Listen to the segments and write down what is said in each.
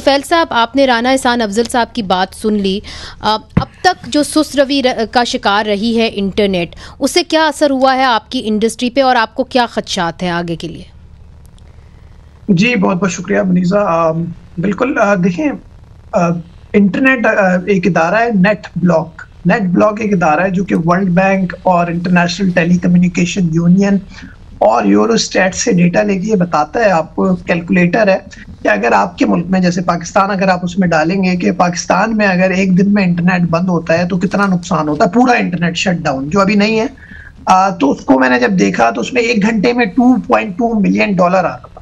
तुफैल साहब, आपने राना एहसान अफजल साहब की बात सुन ली। अब तक जो सुस्त रवि का शिकार रही है इंटरनेट, उससे क्या असर हुआ है आपकी इंडस्ट्री पे और आपको क्या खदशात हैं आगे के लिए? जी, बहुत बहुत शुक्रिया मुनीज़ा। बिल्कुल, देखें, इंटरनेट एक इदारा है, नेट ब्लॉक एक इदारा है जो कि वर्ल्ड बैंक और इंटरनेशनल टेलीकम्युनिकेशन यूनियन और यूरोस्टैट से डेटा लेके ये बताता है, आपको कैलकुलेटर है कि अगर आपके मुल्क में, जैसे पाकिस्तान, अगर आप उसमें डालेंगे कि पाकिस्तान में अगर एक दिन में इंटरनेट बंद होता है तो कितना नुकसान होता है, पूरा इंटरनेट शट डाउन, जो अभी नहीं है। तो उसको मैंने जब देखा तो उसमें एक घंटे में $2.2 मिलियन आ रहा था।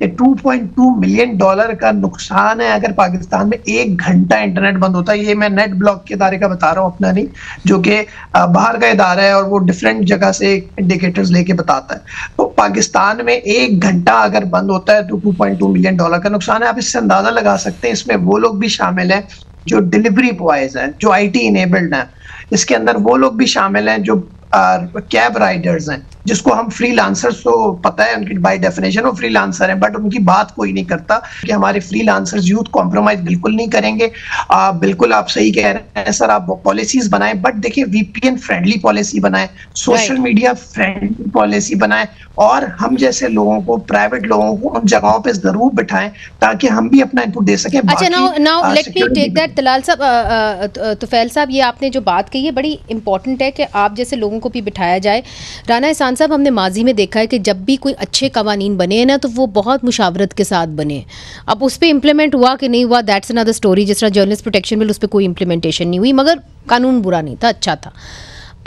ये $2.2 मिलियन का नुकसान है अगर पाकिस्तान में एक घंटा इंटरनेट बंद होता है। ये मैं नेट ब्लॉक के इदारे का बता रहा हूँ, अपना नहीं, जो कि बाहर का इदारा है और वो डिफरेंट जगह से इंडिकेटर्स लेके बताता है। तो पाकिस्तान में एक घंटा अगर बंद होता है तो $2.2 मिलियन का नुकसान है। आप इससे अंदाजा लगा सकते हैं, इसमें वो लोग भी शामिल हैं जो डिलीवरी बॉयज हैं, जो IT इनेबल्ड हैं। इसके अंदर वो लोग भी शामिल हैं जो कैब राइडर्स हैं, जिसको हम फ्रीलांसर्स, तो पता है उनकी बाय डेफिनेशन वो फ्रीलांसर हैं, बट उनकी बात कोई नहीं करता कि हमारे फ्रीलांसर्स यूथ कॉम्प्रोमाइज बिल्कुल नहीं करेंगे। बिल्कुल आप सही कह रहे हैं सर, आप पॉलिसीज बनाएं, बट देखिए VPN फ्रेंडली पॉलिसी बनाएं, सोशल मीडिया फ्रेंडली पॉलिसी बनाएं, और हम जैसे लोगों को, प्राइवेट लोगों को उन जगहों पे जरूर बिठाएं ताकि हम भी अपना इनपुट दे सकें। अच्छा, now let me take that. Talal sahab, Tufail साहब, ये आपने जो बात कही है बड़ी इंपॉर्टेंट है कि आप जैसे लोगों को भी बिठाया जाए। राना एहसान साहब, हमने माजी में देखा है कि जब भी कोई अच्छे कवानीन बने हैं ना, तो वो बहुत मुशावरत के साथ बने। अब उस पर इम्प्लीमेंट हुआ कि नहीं हुआ, दैट्स अनदर स्टोरी। जिस तरह जर्नलिस्ट प्रोटेक्शन बिल, उस पर कोई इम्प्लीमेंटेशन नहीं हुई, मगर कानून बुरा नहीं था, अच्छा था।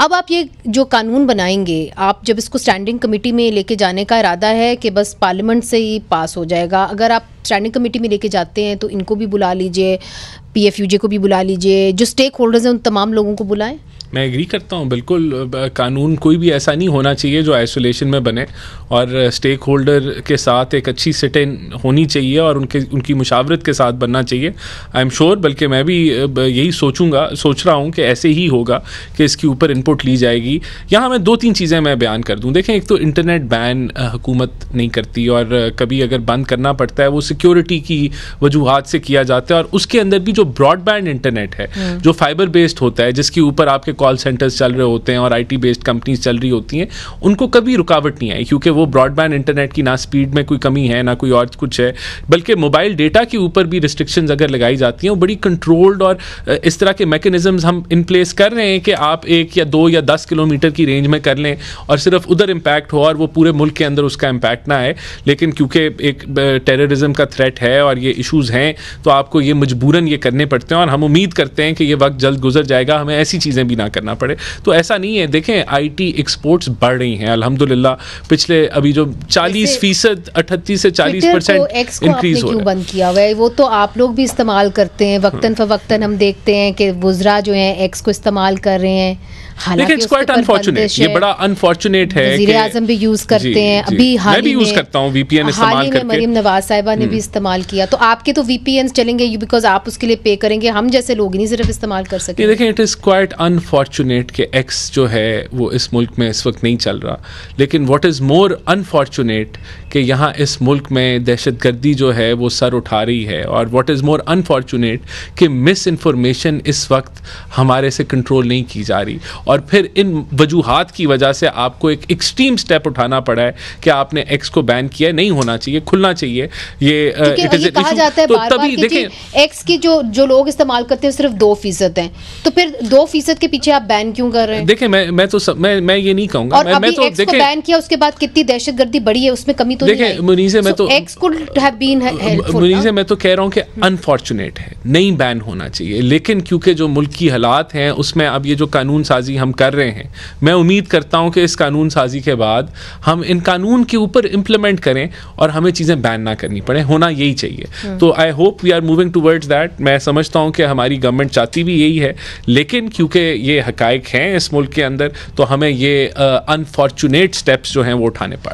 अब आप ये जो कानून बनाएंगे, आप जब इसको स्टैंडिंग कमेटी में लेके जाने का इरादा है कि बस पार्लियामेंट से ही पास हो जाएगा? अगर आप स्टैंडिंग कमेटी में लेके जाते हैं तो इनको भी बुला लीजिए, PFUJ को भी बुला लीजिए, जो स्टेक होल्डर्स हैं उन तमाम लोगों को बुलाएं। मैं एग्री करता हूँ, बिल्कुल। कानून कोई भी ऐसा नहीं होना चाहिए जो आइसोलेशन में बने, और स्टेक होल्डर के साथ एक अच्छी सिटिंग होनी चाहिए और उनकी मुशावरत के साथ बनना चाहिए। आई एम श्योर, बल्कि मैं भी यही सोच रहा हूँ कि ऐसे ही होगा कि इसके ऊपर इनपुट ली जाएगी। यहाँ मैं 2-3 चीज़ें मैं बयान कर दूँ। देखें, एक तो इंटरनेट बैन हुकूमत नहीं करती, और कभी अगर बंद करना पड़ता है वो सिक्योरिटी की वजूहात से किया जाता है, और उसके अंदर भी जो ब्रॉडबैंड इंटरनेट है, जो फाइबर बेस्ड होता है, जिसके ऊपर आपके कॉल सेंटर्स चल रहे होते हैं और IT बेस्ड कंपनीज चल रही होती हैं, उनको कभी रुकावट नहीं आई, क्योंकि वो ब्रॉडबैंड इंटरनेट की ना स्पीड में कोई कमी है, ना कोई और कुछ है, बल्कि मोबाइल डेटा के ऊपर भी रिस्ट्रिक्शंस अगर लगाई जाती हैं वो बड़ी कंट्रोल्ड, और इस तरह के मैकेनिज्म्स हम इन प्लेस कर रहे हैं कि आप 1 या 2 या 10 किलोमीटर की रेंज में कर लें और सिर्फ उधर इम्पैक्ट हो और वो पूरे मुल्क के अंदर उसका इम्पैक्ट ना आए। लेकिन क्योंकि एक टेररिज्म का थ्रेट है और ये इशूज़ हैं, तो आपको ये मजबूरन ये करने पड़ते हैं, और हम उम्मीद करते हैं कि ये वक्त जल्द गुजर जाएगा, हमें ऐसी चीज़ें भी ना करना पड़े। तो ऐसा नहीं है। देखें, IT एक्सपोर्ट्स बढ़ रही हैं अल्हम्दुलिल्लाह। पिछले अभी जो 40%, 38 से 40% इंक्रीज हो रहा है। बंद किया हुआ है, वो तो आप लोग भी इस्तेमाल करते हैं, वक्तन फवक्तन हम देखते हैं कि वुज़रा जो हैं X को इस्तेमाल कर रहे हैं। हालांकि इट्स क्वाइट अनफॉर्चुनेट, ये बड़ा अनफॉर्चुनेट है। वज़ीर आज़म भी यूज करते हैं, अभी मैं भी यूज करता हूँ VPN इस्तेमाल करके। मरीम नवाज साहिबा ने भी इस्तेमाल किया। तो आपके तो VPNs चलेंगे बिकॉज आप उसके लिए पे करेंगे, हम जैसे लोग नहीं सिर्फ इस्तेमाल कर सकेंगे। देखें, इट इज़ क्वाइट अनफॉर्चुनेट कि X जो है वो इस मुल्क में इस वक्त नहीं चल रहा। लेकिन व्हाट इज़ मोर अनफॉर्चुनेट कि यहाँ इस मुल्क में दहशतगर्दी जो है वो सर उठा रही है, और व्हाट इज़ मोर अनफॉर्चुनेट कि मिस इन्फॉर्मेशन इस वक्त हमारे से कंट्रोल नहीं की जा रही, और फिर इन वजूहात की वजह से आपको एक एक्सट्रीम स्टेप उठाना पड़ा है कि आपने X को बैन किया। नहीं होना चाहिए, खुलना चाहिए। ये कहा जाता है तो बार बार कि X की जो लोग इस्तेमाल करते हैं सिर्फ 2% हैं, तो फिर 2% के पीछे आप बैन क्यों कर रहे हैं? देखिए, मैं ये नहीं कहूँगा। और अभी X को बैन किया, उसके बाद कितनी दहशतगर्दी बढ़ी है, उसमें कमी तो नहीं आई। मुनीज़े, मैं तो X could have been helpful। Muneeze, मैं तो कह रहा हूँ कि अनफॉर्चुनेट है, नहीं बैन होना चाहिए। लेकिन क्योंकि जो मुल्क की हालात हैं उसमें अब ये जो कानून साजी हम कर रहे हैं, मैं उम्मीद करता हूं कि इस कानून साजी के बाद हम इन कानून के ऊपर इम्प्लीमेंट करें और हमें चीज़ें बैन ना करनी पड़े। होना यही चाहिए। तो I hope we are moving towards that. मैं समझता हूं कि हमारी गवर्नमेंट चाहती भी यही है, लेकिन क्योंकि ये हकायक हैं इस मुल्क के अंदर, तो हमें ये अनफॉर्चुनेट स्टेप्स जो हैं वो उठाने पड़े।